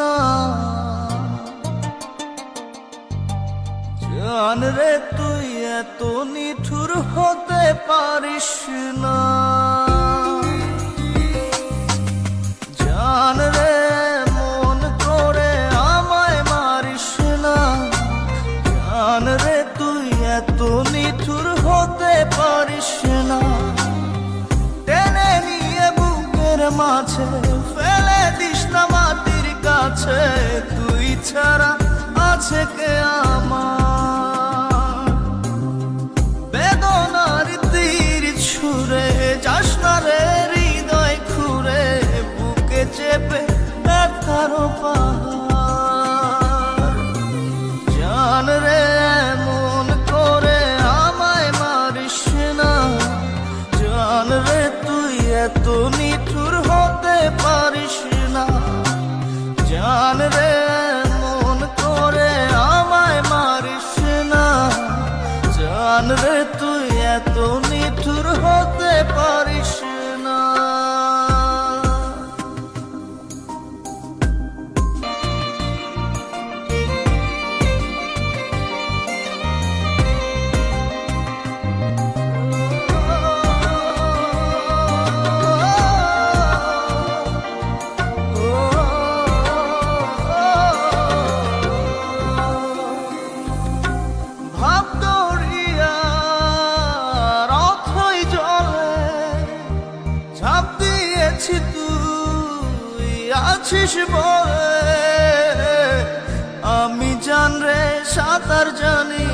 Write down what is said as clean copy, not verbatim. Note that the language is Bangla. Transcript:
না। জান রে তুই এত নিঠুর হতে পারিস না। জান রে মন করে আমায় মারিস না। জান রে তুই এত নিঠুর হতে পারিস না। টেনে নিয়ে বুকের মাঝে ফেলে দিস না মাটির কাছে। তুই ছাড়া আছে কে আমার? বেদনার তীর ছুঁড়ে যাস না রে হৃদয় খুঁড়ে, বুকে চেপে ব্যথারও পাহাড়। জান রে মন করে আমায় মারিস না। জান রে তুই এত নিঠুর হতে পারিস না। জান রে মন করে আমায় মারিস না। জান রে তুই এত নিঠুর হতে পারিস না। তুই আছিস বলে আমি জান রে সাঁতার জানি